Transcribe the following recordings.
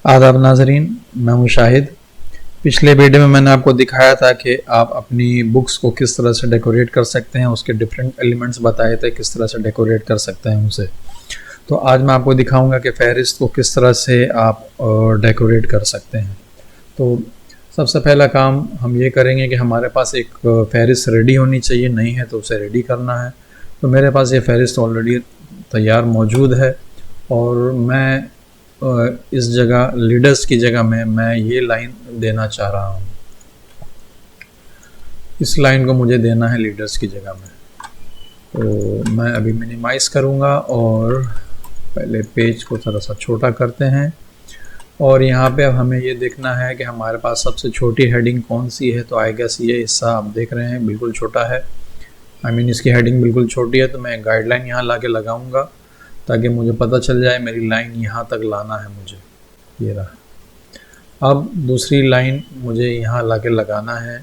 आदाब नाजरीन, मैं हूँ शाहिद। पिछले वीडियो में मैंने आपको दिखाया था कि आप अपनी बुक्स को किस तरह से डेकोरेट कर सकते हैं, उसके डिफरेंट एलिमेंट्स बताए थे किस तरह से डेकोरेट कर सकते हैं उसे। तो आज मैं आपको दिखाऊंगा कि फहरिस्त को किस तरह से आप डेकोरेट कर सकते हैं। तो सबसे पहला काम हम ये करेंगे कि हमारे पास एक फहरिस्त रेडी होनी चाहिए, नहीं है तो उसे रेडी करना है। तो मेरे पास ये फहरिस्त ऑलरेडी तैयार मौजूद है और मैं इस जगह लीडर्स की जगह में मैं ये लाइन देना चाह रहा हूँ। इस लाइन को मुझे देना है लीडर्स की जगह में। तो मैं अभी मिनिमाइज़ करूँगा और पहले पेज को थोड़ा सा छोटा करते हैं। और यहाँ पे अब हमें ये देखना है कि हमारे पास सबसे छोटी हेडिंग कौन सी है। तो आई गेस ये हिस्सा आप देख रहे हैं बिल्कुल छोटा है, इसकी हेडिंग बिल्कुल छोटी है। तो मैं गाइडलाइन यहाँ ला के लगाऊँगा ताकि मुझे पता चल जाए मेरी लाइन यहाँ तक लाना है मुझे। ये रहा। अब दूसरी लाइन मुझे यहाँ ला के लगाना है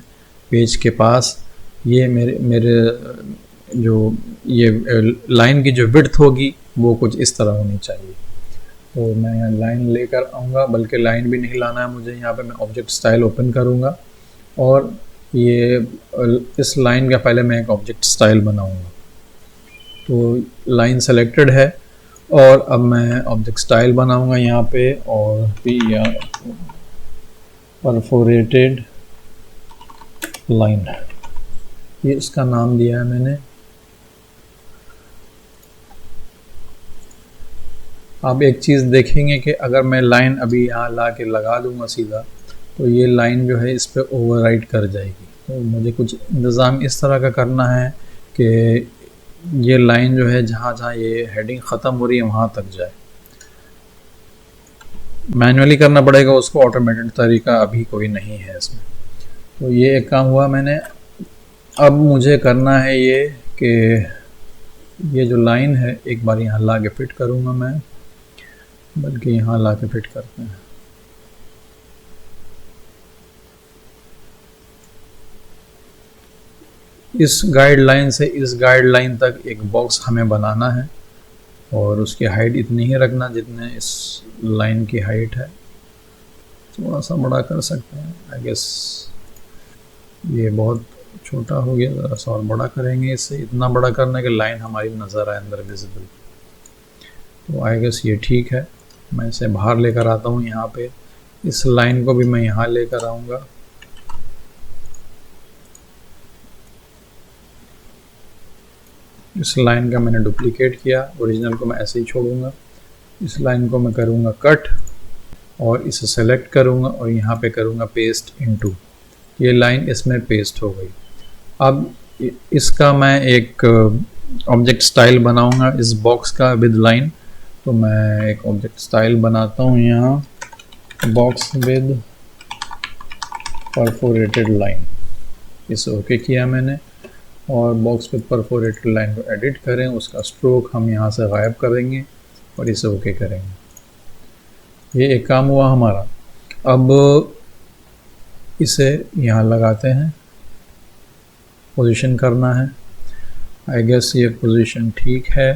पेज के पास। ये मेरे जो ये लाइन की जो विड्थ होगी वो कुछ इस तरह होनी चाहिए। तो मैं यहाँ लाइन लेकर आऊँगा, बल्कि लाइन भी नहीं लाना है मुझे। यहाँ पे मैं ऑब्जेक्ट स्टाइल ओपन करूँगा और ये इस लाइन का पहले मैं एक ऑब्जेक्ट स्टाइल बनाऊँगा। तो लाइन सेलेक्टेड है और अब मैं ऑब्जेक्ट स्टाइल बनाऊंगा यहाँ पे, और परफोरेटेड लाइन, ये इसका नाम दिया है मैंने। आप एक चीज़ देखेंगे कि अगर मैं लाइन अभी यहाँ ला के लगा दूंगा सीधा, तो ये लाइन जो है इस पर ओवरराइट कर जाएगी। तो मुझे कुछ इंतज़ाम इस तरह का करना है कि ये लाइन जो है जहाँ जहाँ ये हेडिंग ख़त्म हो रही है वहाँ तक जाए। मैनुअली करना पड़ेगा उसको, ऑटोमेटेड तरीका अभी कोई नहीं है इसमें। तो ये एक काम हुआ मैंने। अब मुझे करना है ये कि ये जो लाइन है एक बार यहाँ ला के फिट करूँगा मैं, बल्कि यहाँ ला के फिट करते हैं। इस गाइडलाइन से इस गाइडलाइन तक एक बॉक्स हमें बनाना है और उसकी हाइट इतनी ही रखना जितने इस लाइन की हाइट है। थोड़ा सा बड़ा कर सकते हैं, आई गेस ये बहुत छोटा हो गया, ज़रा सा और बड़ा करेंगे इससे। इतना बड़ा करना कि लाइन हमारी नज़र आए अंदर विजिबल। तो आई गेस ये ठीक है। मैं इसे बाहर लेकर आता हूँ। यहाँ पे इस लाइन को भी मैं यहाँ लेकर आऊँगा। इस लाइन का मैंने डुप्लीकेट किया, ओरिजिनल को मैं ऐसे ही छोड़ूंगा। इस लाइन को मैं करूंगा कट और इसे सेलेक्ट करूंगा और यहाँ पे करूंगा पेस्ट इनटू। ये लाइन इसमें पेस्ट हो गई। अब इसका मैं एक ऑब्जेक्ट स्टाइल बनाऊंगा इस बॉक्स का विद लाइन। तो मैं एक ऑब्जेक्ट स्टाइल बनाता हूँ यहाँ, बॉक्स विद परफोरेटेड लाइन। इसे ओके किया मैंने और बॉक्स विद परफोरेटेड लाइन को एडिट करें। उसका स्ट्रोक हम यहाँ से गायब करेंगे और इसे ओके करेंगे। ये एक काम हुआ हमारा। अब इसे यहाँ लगाते हैं, पोजीशन करना है। आई गेस ये पोजीशन ठीक है।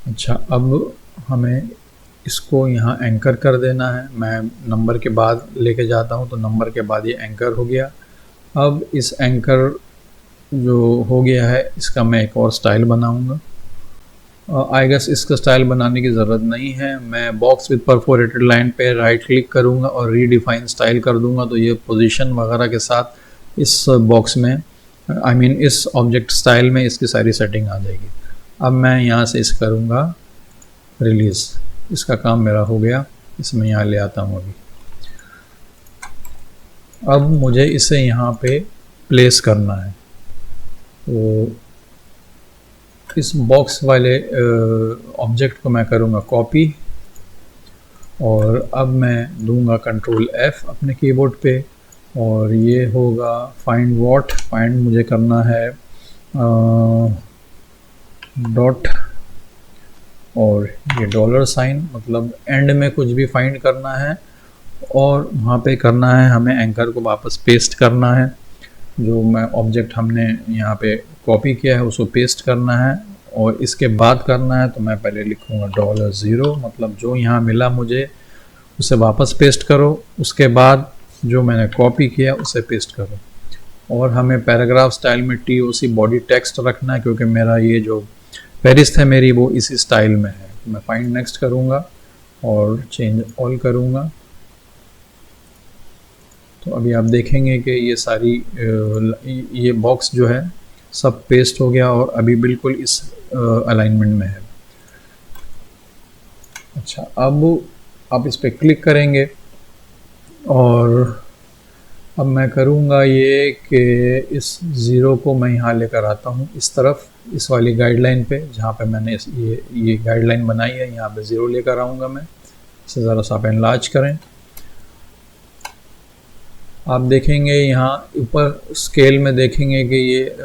अच्छा, अब हमें इसको यहाँ एंकर कर देना है। मैं नंबर के बाद लेके जाता हूँ तो नंबर के बाद ये एंकर हो गया। अब इस एंकर जो हो गया है इसका मैं एक और स्टाइल बनाऊँगा। आई गेस इसका स्टाइल बनाने की ज़रूरत नहीं है। मैं बॉक्स विद परफोरेटेड लाइन पे राइट क्लिक करूँगा और रीडिफाइन स्टाइल कर दूँगा। तो ये पोजीशन वगैरह के साथ इस बॉक्स में इस ऑब्जेक्ट स्टाइल में इसकी सारी सेटिंग आ जाएगी। अब मैं यहाँ से इस करूँगा रिलीज़। इसका काम मेरा हो गया। इसमें यहाँ ले आता हूँ अभी। अब मुझे इसे यहाँ पे प्लेस करना है। तो इस बॉक्स वाले ऑब्जेक्ट को मैं करूँगा कॉपी और अब मैं दूंगा कंट्रोल F अपने कीबोर्ड पे और ये होगा फाइंड व्हाट। फाइंड मुझे करना है डॉट और ये डॉलर साइन, मतलब एंड में कुछ भी फाइंड करना है और वहाँ पे करना है हमें एंकर को वापस पेस्ट करना है। जो मैं ऑब्जेक्ट हमने यहाँ पे कॉपी किया है उसको पेस्ट करना है और इसके बाद करना है तो मैं पहले लिखूँगा $0, मतलब जो यहाँ मिला मुझे उसे वापस पेस्ट करो, उसके बाद जो मैंने कॉपी किया उसे पेस्ट करो। और हमें पैराग्राफ स्टाइल में TOC बॉडी टेक्स्ट रखना है, क्योंकि मेरा ये जो फहरिस्त है मेरी वो इसी स्टाइल में है। मैं फाइंड नेक्स्ट करूँगा और चेंज ऑल करूँगा, तो अभी आप देखेंगे कि ये सारी ये बॉक्स जो है सब पेस्ट हो गया और अभी बिल्कुल इस अलाइनमेंट में है। अच्छा, अब आप इस पर क्लिक करेंगे और अब मैं करूँगा ये कि इस ज़ीरो को मैं यहाँ लेकर आता हूँ इस तरफ, इस वाली गाइडलाइन पे जहाँ पे मैंने ये गाइडलाइन बनाई है, यहाँ पे ज़ीरो लेकर आऊँगा मैं। इसे ज़रा सा आप एनलार्ज करें। आप देखेंगे यहाँ ऊपर स्केल में देखेंगे कि ये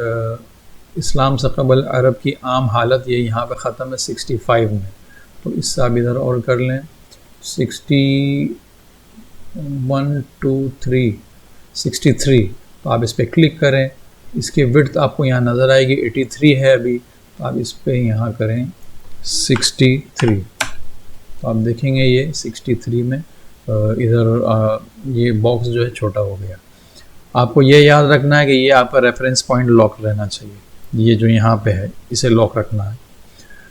इस्लाम से कबल अरब की आम हालत ये यहाँ पे ख़त्म है 65 में। तो इससे आप इधर और कर लें 61 2 3 63। तो आप इस पर क्लिक करें, इसकी विड्थ आपको यहाँ नज़र आएगी 83 है अभी, तो आप इस पर यहाँ करें 63। तो आप देखेंगे ये 63 में इधर ये बॉक्स जो है छोटा हो गया। आपको ये याद रखना है कि ये आपका रेफरेंस पॉइंट लॉक रहना चाहिए, ये जो यहाँ पे है इसे लॉक रखना है।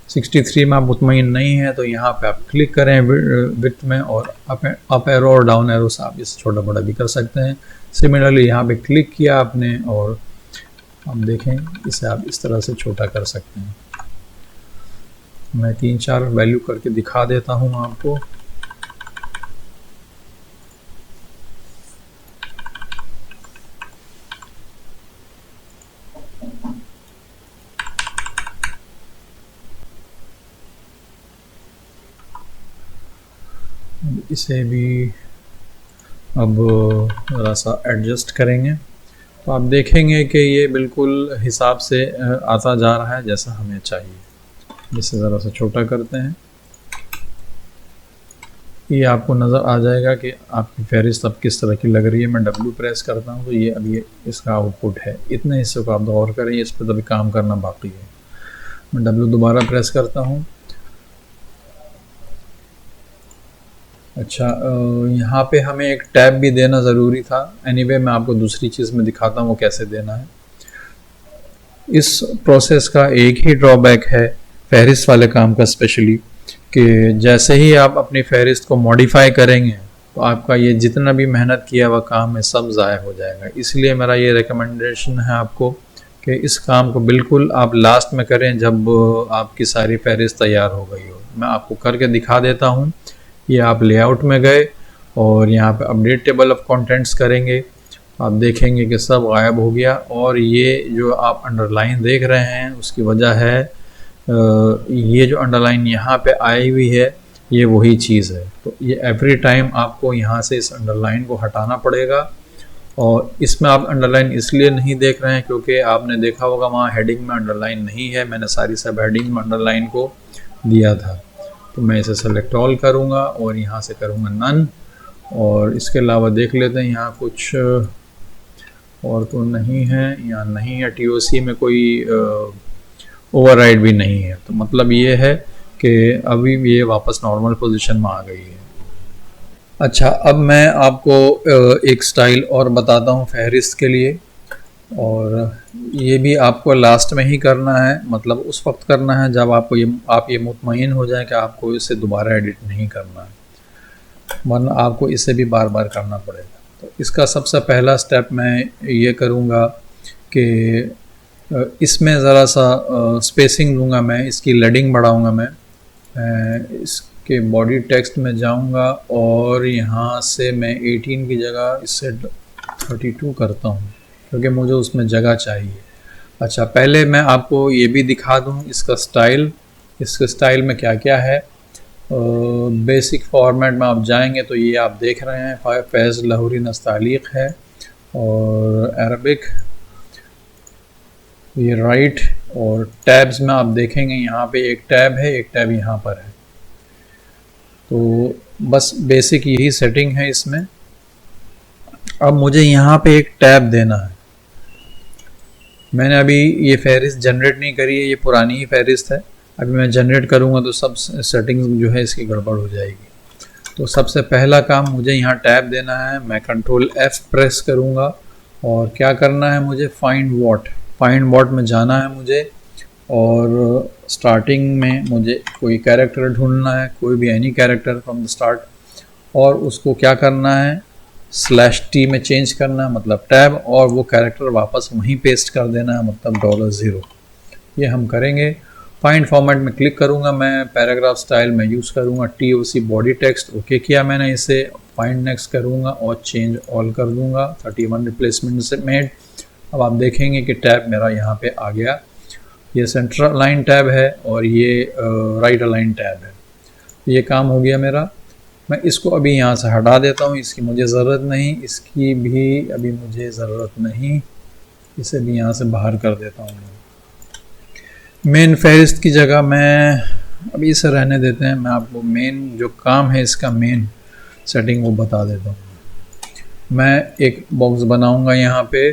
63 में आप मुतमईन नहीं है तो यहाँ पे आप क्लिक करें विड्थ में और अप एरो और डाउन एरो से आप इसे छोटा बड़ा भी कर सकते हैं। सिमिलरली यहाँ पे क्लिक किया आपने और आप देखें इसे आप इस तरह से छोटा कर सकते हैं। मैं 3-4 वैल्यू करके दिखा देता हूँ आपको। इसे भी अब ज़रा सा एडजस्ट करेंगे तो आप देखेंगे कि ये बिल्कुल हिसाब से आता जा रहा है जैसा हमें चाहिए। इसे ज़रा सा छोटा करते हैं, ये आपको नज़र आ जाएगा कि आपकी फहरिस्त अब किस तरह की लग रही है। मैं W प्रेस करता हूँ तो ये अभी ये इसका आउटपुट है। इतने हिस्से को आप गौर करें, इस पर तभी काम करना बाकी है। मैं W दोबारा प्रेस करता हूँ। अच्छा, यहाँ पे हमें एक टैब भी देना ज़रूरी था। एनीवे मैं आपको दूसरी चीज़ में दिखाता हूँ वो कैसे देना है। इस प्रोसेस का एक ही ड्रॉबैक है फहरिस्त वाले काम का स्पेशली, कि जैसे ही आप अपनी फहरिस्त को मॉडिफाई करेंगे तो आपका ये जितना भी मेहनत किया हुआ काम है सब ज़ाया हो जाएगा। इसलिए मेरा ये रिकमेंडेशन है आपको कि इस काम को बिल्कुल आप लास्ट में करें जब आपकी सारी फहरिस्त तैयार हो गई हो। मैं आपको करके दिखा देता हूँ। ये आप लेआउट में गए और यहाँ पे अपडेट टेबल ऑफ कंटेंट्स करेंगे, आप देखेंगे कि सब गायब हो गया। और ये जो आप अंडरलाइन देख रहे हैं उसकी वजह है ये जो अंडरलाइन यहाँ पे आई हुई है ये वही चीज़ है। तो ये एवरी टाइम आपको यहाँ से इस अंडरलाइन को हटाना पड़ेगा। और इसमें आप अंडरलाइन इसलिए नहीं देख रहे हैं क्योंकि आपने देखा होगा वहाँ हेडिंग में अंडरलाइन नहीं है। मैंने सारी सब हेडिंग में अंडरलाइन को दिया था। तो मैं इसे सेलेक्ट ऑल करूँगा और यहाँ से करूँगा नन। और इसके अलावा देख लेते हैं यहाँ कुछ और तो नहीं है, यहाँ नहीं है। TOC में कोई ओवरराइड भी नहीं है। तो मतलब ये है कि अभी ये वापस नॉर्मल पोजीशन में आ गई है। अच्छा, अब मैं आपको एक स्टाइल और बताता हूँ फहरिस्त के लिए, और ये भी आपको लास्ट में ही करना है, मतलब उस वक्त करना है जब आपको आप ये मुतमईन हो जाए कि आपको इसे दोबारा एडिट नहीं करना है, वरना आपको इसे भी बार बार करना पड़ेगा। तो इसका सबसे पहला स्टेप मैं ये करूँगा कि इसमें ज़रा सा स्पेसिंग दूंगा, मैं इसकी लेडिंग बढ़ाऊँगा। मैं इसके बॉडी टेक्स्ट में जाऊँगा और यहाँ से मैं 18 की जगह इससे 32 करता हूँ क्योंकि मुझे उसमें जगह चाहिए। अच्छा, पहले मैं आपको ये भी दिखा दूँ इसका स्टाइल, इसके स्टाइल में क्या क्या है। बेसिक फॉर्मेट में आप जाएंगे तो ये आप देख रहे हैं फैज़ लाहौरी नस्तालीक है और अरबिक, ये राइट। और टैब्स में आप देखेंगे यहाँ पे एक टैब है, एक टैब यहाँ पर है। तो बस बेसिक यही सेटिंग है इसमें। अब मुझे यहाँ पे एक टैब देना है। मैंने अभी ये फहरिस्त जनरेट नहीं करी है, ये पुरानी ही फहरिस्त है। अभी मैं जनरेट करूँगा तो सब सेटिंग्स जो है इसकी गड़बड़ हो जाएगी। तो सबसे पहला काम मुझे यहाँ टैब देना है, मैं कंट्रोल F प्रेस करूँगा और क्या करना है मुझे, फाइंड वॉट में जाना है मुझे और स्टार्टिंग में मुझे कोई कैरेक्टर ढूंढना है, कोई भी any character from the start, और उसको क्या करना है /T में चेंज करना है मतलब टैब, और वो कैरेक्टर वापस वहीं पेस्ट कर देना है मतलब $0। ये हम करेंगे। फाइंड फॉर्मेट में क्लिक करूंगा, मैं पैराग्राफ स्टाइल में यूज़ करूंगा TOC बॉडी टेक्स्ट। ओके किया मैंने इसे, फाइंड नेक्स्ट करूंगा और चेंज ऑल कर दूंगा। 31 रिप्लेसमेंट से मेड। अब आप देखेंगे कि टैब मेरा यहाँ पे आ गया। ये सेंटर अलाइन टैब है और ये राइट अलाइन टैब है। ये काम हो गया मेरा। मैं इसको अभी यहाँ से हटा देता हूँ, इसकी मुझे ज़रूरत नहीं, इसकी भी अभी मुझे ज़रूरत नहीं, इसे भी यहाँ से बाहर कर देता हूँ। मेन फहरिस्त की जगह मैं अभी इसे रहने देते हैं, मैं आपको मेन जो काम है इसका मेन सेटिंग वो बता देता हूँ। मैं एक बॉक्स बनाऊँगा यहाँ पे,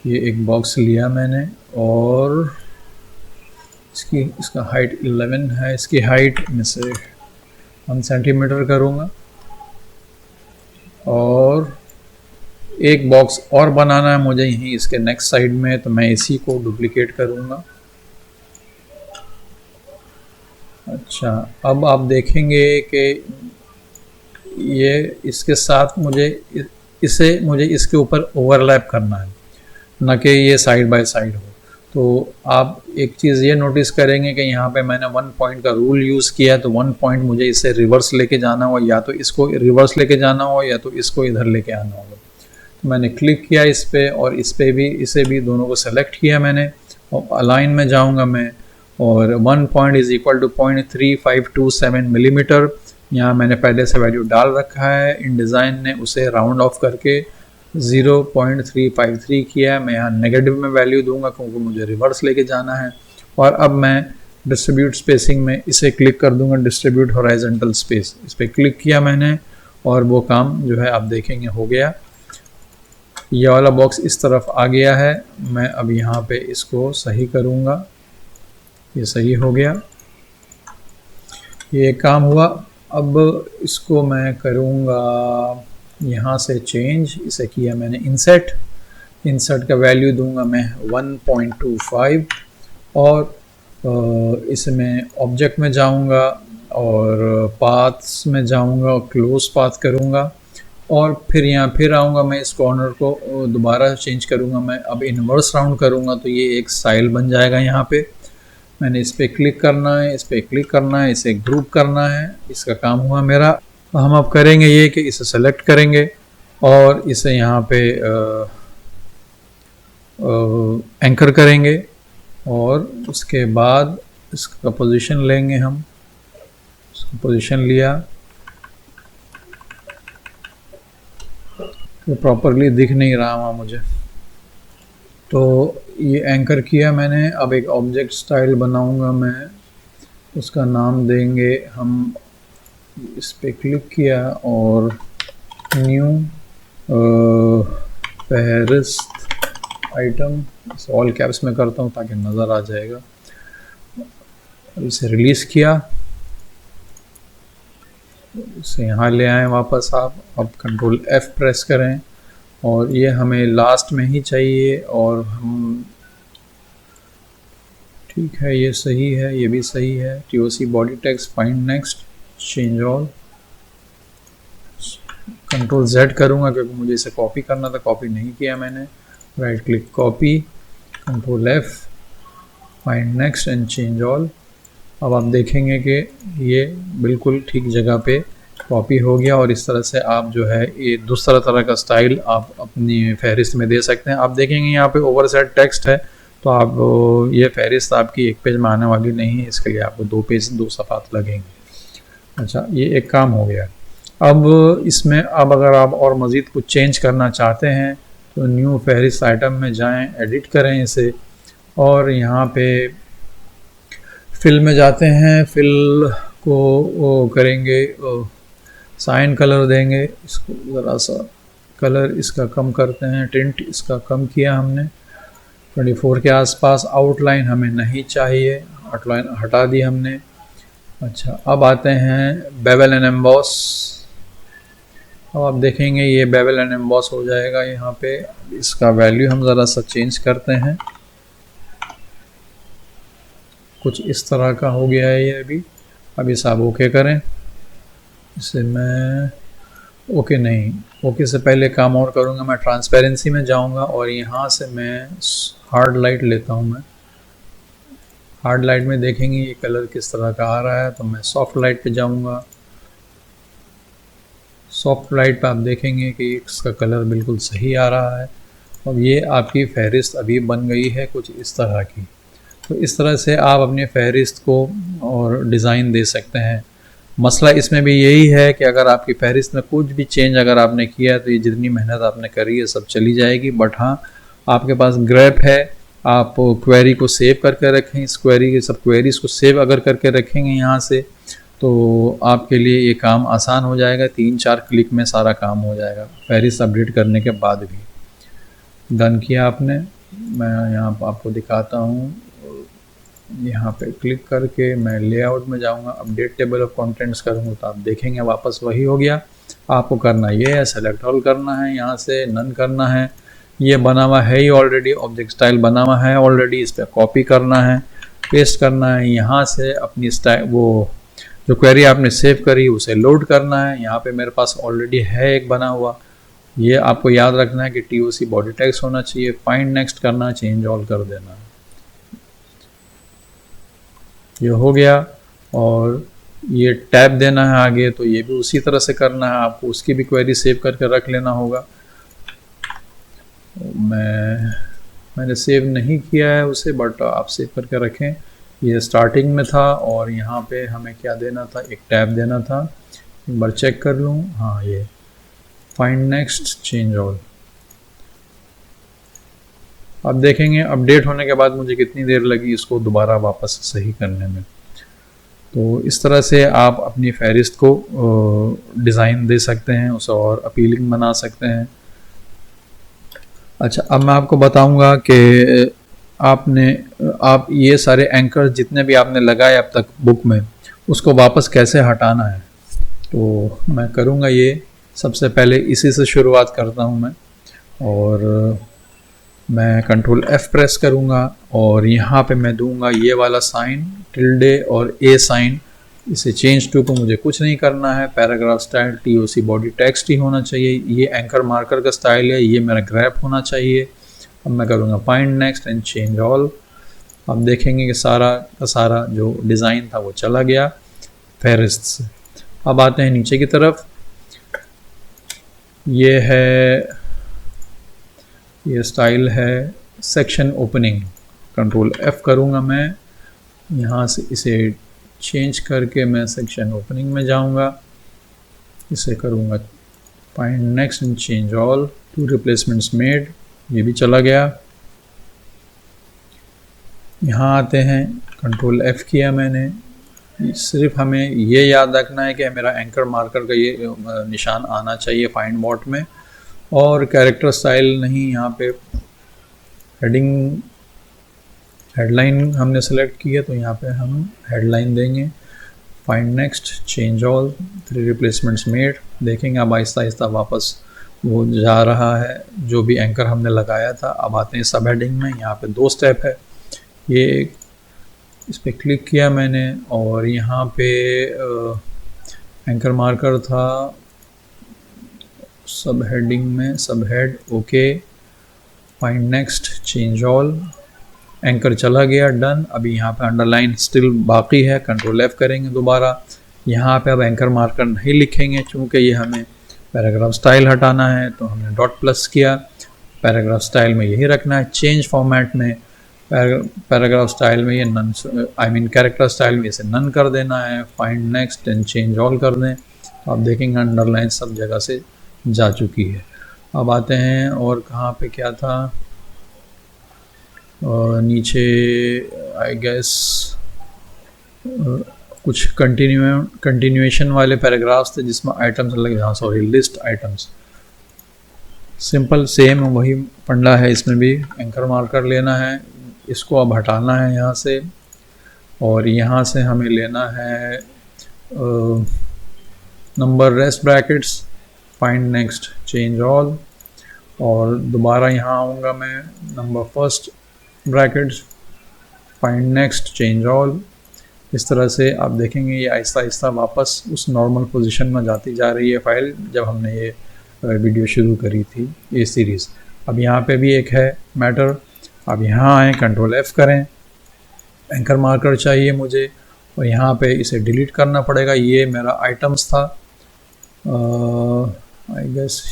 ये एक बॉक्स लिया मैंने और इसका हाइट 11 है, इसकी हाइट में से 1 सेंटीमीटर करूँगा और एक बॉक्स और बनाना है मुझे यहीं इसके नेक्स्ट साइड में, तो मैं इसी को डुप्लीकेट करूँगा। अच्छा, अब आप देखेंगे कि ये इसके साथ मुझे इसके ऊपर ओवरलैप करना है, न कि ये साइड बाय साइड हो। तो आप एक चीज़ ये नोटिस करेंगे कि यहाँ पे मैंने 1 पॉइंट का रूल यूज़ किया है, तो 1 पॉइंट मुझे इसे रिवर्स लेके जाना हो, या तो इसको रिवर्स लेके जाना हो या तो इसको इधर लेके आना होगा। तो मैंने क्लिक किया इस पर और इसे भी दोनों को सेलेक्ट किया मैंने और अलाइन में जाऊँगा मैं, और 1 point is equal to 0.3527 millimetre. यहाँ मैंने पहले से वैल्यू डाल रखा है, इन डिज़ाइन ने उसे राउंड ऑफ करके 0.353 किया है। मैं यहाँ नेगेटिव में वैल्यू दूंगा क्योंकि मुझे रिवर्स लेके जाना है। और अब मैं डिस्ट्रीब्यूट स्पेसिंग में इसे क्लिक कर दूंगा, डिस्ट्रीब्यूट हॉराइजॉन्टल स्पेस, इस पर क्लिक किया मैंने और वो काम जो है आप देखेंगे हो गया। ये वाला बॉक्स इस तरफ आ गया है। मैं अब यहाँ पे इसको सही करूँगा, ये सही हो गया, ये काम हुआ। अब इसको मैं करूँगा यहाँ से चेंज, इसे किया मैंने इंसर्ट का वैल्यू दूंगा मैं 1.25 और इसमें ऑब्जेक्ट में जाऊँगा और पाथ्स में जाऊँगा और क्लोज पाथ करूँगा और फिर यहाँ फिर आऊँगा, मैं इस कॉर्नर को दोबारा चेंज करूँगा। मैं अब इन्वर्स राउंड करूँगा तो ये एक स्टाइल बन जाएगा। यहाँ पे मैंने इस पर क्लिक करना है, इस पर क्लिक करना है, इसे ग्रुप करना है, इसका काम हुआ मेरा। हम अब करेंगे ये कि इसे सेलेक्ट करेंगे और इसे यहाँ पे एंकर करेंगे और उसके बाद इसका पोजीशन लेंगे हम। इसका पोजीशन लिया तो प्रॉपरली दिख नहीं रहा वहाँ मुझे, तो ये एंकर किया मैंने। अब एक ऑब्जेक्ट स्टाइल बनाऊंगा मैं, उसका नाम देंगे हम, इस पे क्लिक किया और न्यू फहरिस्त आइटम, इसे ऑल कैप्स में करता हूँ ताकि नज़र आ जाएगा। इसे रिलीज़ किया, इसे यहाँ ले आए वापस आप। अब कंट्रोल F प्रेस करें और ये हमें लास्ट में ही चाहिए और हम ठीक है, ये सही है, ये भी सही है। TOC body text, find next, change all, control Z करूँगा क्योंकि मुझे इसे कॉपी करना था, कॉपी नहीं किया मैंने। Right click copy, control F, find next and change all. अब आप देखेंगे कि ये बिल्कुल ठीक जगह पे कॉपी हो गया और इस तरह से आप जो है ये दूसरा तरह का स्टाइल आप अपनी फहरिस्त में दे सकते हैं। आप देखेंगे यहाँ पे ओवरसेट टेक्स्ट है, तो आप ये फहरिस्त आपकी एक पेज में आने वाली नहीं है, इसके लिए आपको 2 पेज 2 सफ़ात लगेंगे। अच्छा, ये एक काम हो गया। अब इसमें अब अगर आप और मज़ीद कुछ चेंज करना चाहते हैं तो न्यू फहरिस्त आइटम में जाएं, एडिट करें इसे और यहाँ पे फिल में जाते हैं। फिल को वो करेंगे, साइन कलर देंगे, इसको ज़रा सा कलर इसका कम करते हैं, टिंट इसका कम किया हमने 24 के आसपास। आउटलाइन हमें नहीं चाहिए, आउटलाइन हटा दी हमने। अच्छा, अब आते हैं बेवल एंड एम्बॉस। अब आप देखेंगे ये बेवल एंड एम्बॉस हो जाएगा यहाँ पे। इसका वैल्यू हम ज़रा सा चेंज करते हैं, कुछ इस तरह का हो गया है ये अभी। अब इसे आप ओके करें। इसे मैं ओके नहीं, ओके से पहले काम और करूँगा। मैं ट्रांसपेरेंसी में जाऊँगा और यहाँ से मैं हार्ड लाइट लेता हूँ। मैं हार्ड लाइट में देखेंगे ये कलर किस तरह का आ रहा है, तो मैं सॉफ्ट लाइट पे जाऊँगा। सॉफ्ट लाइट पे आप देखेंगे कि इसका कलर बिल्कुल सही आ रहा है। अब ये आपकी फहरिस्त अभी बन गई है कुछ इस तरह की। तो इस तरह से आप अपनी फहरिस्त को और डिज़ाइन दे सकते हैं। मसला इसमें भी यही है कि अगर आपकी फहरिस्त में कुछ भी चेंज अगर आपने किया है तो ये जितनी मेहनत आपने करी है सब चली जाएगी। बट हाँ, आपके पास ग्रेप है, आप क्वेरी को सेव करके रखें। इस क्वेरी के सब क्वेरीज को सेव अगर करके रखेंगे यहाँ से तो आपके लिए ये काम आसान हो जाएगा। 3-4 क्लिक में सारा काम हो जाएगा फहरिस्त अपडेट करने के बाद भी। डन किया आपने। मैं यहाँ पर आपको दिखाता हूँ। यहाँ पे क्लिक करके मैं लेआउट में जाऊँगा, अपडेट टेबल ऑफ कंटेंट्स करूँगा तो आप देखेंगे वापस वही हो गया। आपको करना ये है, सेलेक्ट ऑल करना है, यहाँ से नन करना है। ये बना हुआ है ही ऑलरेडी, ऑब्जेक्ट स्टाइल बना हुआ है ऑलरेडी। इस पर कॉपी करना है, पेस्ट करना है। यहाँ से अपनी स्टाइल वो जो क्वेरी आपने सेव करी उसे लोड करना है। यहाँ पे मेरे पास ऑलरेडी है एक बना हुआ। ये आपको याद रखना है कि TOC बॉडी टेक्स्ट होना चाहिए। फाइंड नेक्स्ट करना है, चेंज ऑल कर देना है। ये हो गया। और ये टैब देना है आगे, तो ये भी उसी तरह से करना है आपको। उसकी भी क्वेरी सेव करके रख लेना होगा। मैंने सेव नहीं किया है उसे, बट आप सेव करके रखें। ये स्टार्टिंग में था और यहाँ पे हमें क्या देना था, एक टैब देना था। एक बार चेक कर लूँ, हाँ ये फाइंड नेक्स्ट चेंज ऑल। अब देखेंगे अपडेट होने के बाद मुझे कितनी देर लगी इसको दोबारा वापस सही करने में। तो इस तरह से आप अपनी फहरिस्त को डिज़ाइन दे सकते हैं, उसे और अपीलिंग बना सकते हैं। अच्छा, अब मैं आपको बताऊंगा कि आप ये सारे एंकर जितने भी आपने लगाए अब तक बुक में, उसको वापस कैसे हटाना है। तो मैं करूंगा ये। सबसे पहले इसी से शुरुआत करता हूं मैं, और मैं कंट्रोल F प्रेस करूंगा और यहाँ पे मैं दूंगा ये वाला साइन टिल्डे और A साइन। इसे चेंज टू को मुझे कुछ नहीं करना है। Paragraph style TOC body text ही होना चाहिए। ये एंकर मार्कर का स्टाइल है, ये मेरा ग्रैप होना चाहिए। अब मैं करूँगा find next and change all. अब देखेंगे कि सारा का सारा जो डिज़ाइन था वो चला गया फहरिस्त से। अब आते हैं नीचे की तरफ। ये स्टाइल है सेक्शन ओपनिंग। कंट्रोल F करूँगा मैं, यहाँ से इसे चेंज करके मैं सेक्शन ओपनिंग में जाऊँगा। इसे करूँगा find next and change all. 2 replacements made, ये भी चला गया। यहाँ आते हैं, कंट्रोल F किया मैंने। सिर्फ हमें ये याद रखना है कि मेरा एंकर मार्कर का ये निशान आना चाहिए फाइंड बॉट में, और कैरेक्टर स्टाइल नहीं। यहाँ पे हेडलाइन हमने सेलेक्ट की है तो यहाँ पे हम हेडलाइन देंगे। Find next change all. 3 replacements made. देखेंगे अब आहिस्ता आहिस्ता वापस वो जा रहा है जो भी एंकर हमने लगाया था। अब आते हैं सब हेडिंग में। यहाँ पे 2 स्टेप है। ये इस पर क्लिक किया मैंने और यहाँ पे एंकर मार्कर था सब हेडिंग में, सब head okay. Find next change all. Anchor चला गया, डन। अभी यहाँ पे अंडरलाइन स्टिल बाकी है। कंट्रोल F करेंगे दोबारा। यहाँ पे अब एंकर मार्कर नहीं लिखेंगे क्योंकि ये हमें पैराग्राफ स्टाइल हटाना है, तो हमने डॉट प्लस किया। पैराग्राफ स्टाइल में यही रखना है। चेंज फॉर्मेट में पैराग्राफ स्टाइल में ये नन, कैरेक्टर स्टाइल में इसे नन कर देना है। Find next and change all कर दें। तो आप देखेंगे अंडरलाइन सब जगह से जा चुकी है। अब आते हैं और कहाँ पे क्या था, और नीचे आई गेस कुछ कंटिन्यूएशन वाले पैराग्राफ्स थे जिसमें आइटम्स लगे। हाँ sorry, list items. Simple same वही फंडा है, इसमें भी एंकर मार्कर लेना है, इसको अब हटाना है यहाँ से, और यहाँ से हमें लेना है number rest brackets, find next change all, और दोबारा यहाँ आऊँगा मैं, number first brackets, find next change all. इस तरह से आप देखेंगे ये आहिस्ता आहिस्ता वापस उस नॉर्मल पोजीशन में जाती जा रही है फाइल जब हमने ये वीडियो शुरू करी थी, ये सीरीज़। अब यहाँ पे भी एक है मैटर, अब यहाँ आएँ, कंट्रोल F करें, एंकर मार्कर चाहिए मुझे, और यहाँ पे इसे डिलीट करना पड़ेगा। ये मेरा आइटम्स था, आई गेस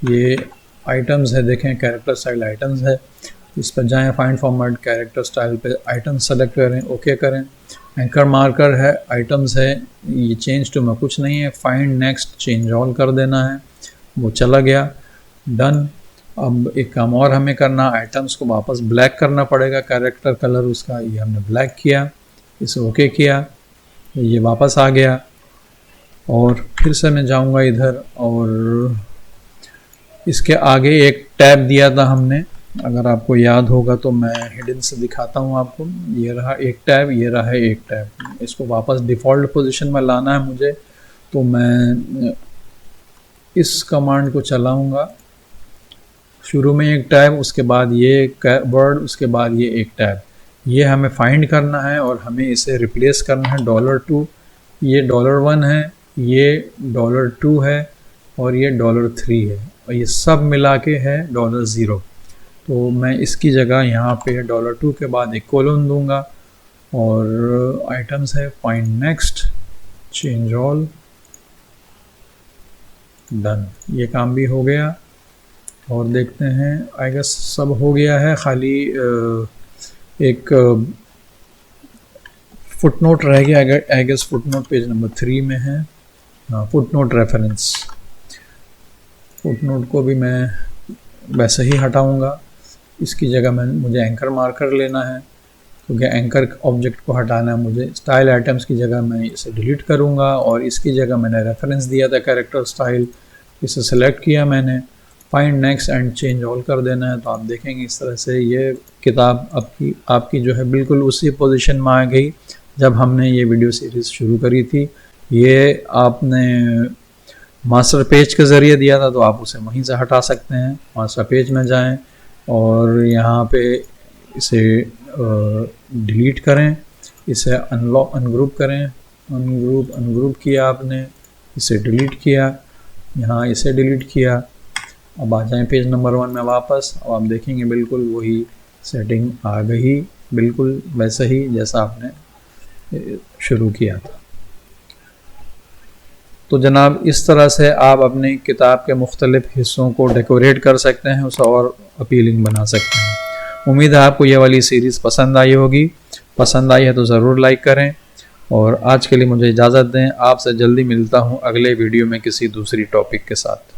ये आइटम्स है, देखें कैरेक्टर स्टाइल आइटम्स है, इस पर जाएं, फाइंड फॉर्मेट कैरेक्टर स्टाइल पे आइटम सेलेक्ट करें, ओके करें। एंकर मार्कर है, आइटम्स है, ये चेंज टू में कुछ नहीं है, फाइंड नेक्स्ट चेंज ऑल कर देना है, वो चला गया, डन। अब एक काम और हमें करना, आइटम्स को वापस ब्लैक करना पड़ेगा, कैरेक्टर कलर उसका, ये हमने ब्लैक किया, इसे ओके किया, ये वापस आ गया। और फिर से मैं जाऊंगा इधर, और इसके आगे एक टैब दिया था हमने, अगर आपको याद होगा तो मैं हिडन से दिखाता हूँ आपको। ये रहा एक टैब, ये रहा एक टैब, इसको वापस डिफ़ॉल्ट पोजीशन में लाना है मुझे, तो मैं इस कमांड को चलाऊँगा। शुरू में एक टैब, उसके बाद ये वर्ड, उसके बाद ये एक टैब, ये हमें फाइंड करना है और हमें इसे रिप्लेस करना है $2। ये $1 है, ये $2 है, और ये $3 है, और ये सब मिला के है $0। तो मैं इसकी जगह यहाँ पे $2 के बाद एक कोलन दूंगा, और आइटम्स है, find next change all, done. ये काम भी हो गया, और देखते हैं, आई गेस सब हो गया है, खाली एक फुटनोट रह गया, I guess footnote page number 3 में है, हाँ, फुटनोट रेफरेंस। फुटनोट को भी मैं वैसे ही हटाऊंगा, इसकी जगह मुझे एंकर मार्कर लेना है, क्योंकि एंकर ऑब्जेक्ट को हटाना है मुझे। स्टाइल आइटम्स की जगह मैं इसे डिलीट करूंगा, और इसकी जगह मैंने रेफरेंस दिया था कैरेक्टर स्टाइल, इसे सेलेक्ट किया मैंने, find next and change all कर देना है। तो आप देखेंगे इस तरह से ये किताब आपकी जो है बिल्कुल उसी पोजीशन में आ गई जब हमने ये वीडियो सीरीज़ शुरू करी थी। ये आपने मास्टर पेज के ज़रिए दिया था, तो आप उसे वहीं से हटा सकते हैं। मास्टर पेज में जाएं और यहाँ पे इसे डिलीट करें, इसे अनग्रुप करें, अनग्रुप किया आपने, इसे डिलीट किया, यहाँ इसे डिलीट किया। अब आ जाएं पेज नंबर 1 में वापस। अब आप देखेंगे बिल्कुल वही सेटिंग आ गई, बिल्कुल वैसे ही जैसा आपने शुरू किया था। तो जनाब इस तरह से आप अपनी किताब के मुख्तलिफ़ हिस्सों को डेकोरेट कर सकते हैं, उसे और अपीलिंग बना सकते हैं। उम्मीद है आपको ये वाली सीरीज़ पसंद आई होगी। पसंद आई है तो ज़रूर लाइक करें, और आज के लिए मुझे इजाज़त दें। आपसे जल्दी मिलता हूँ अगले वीडियो में किसी दूसरी टॉपिक के साथ।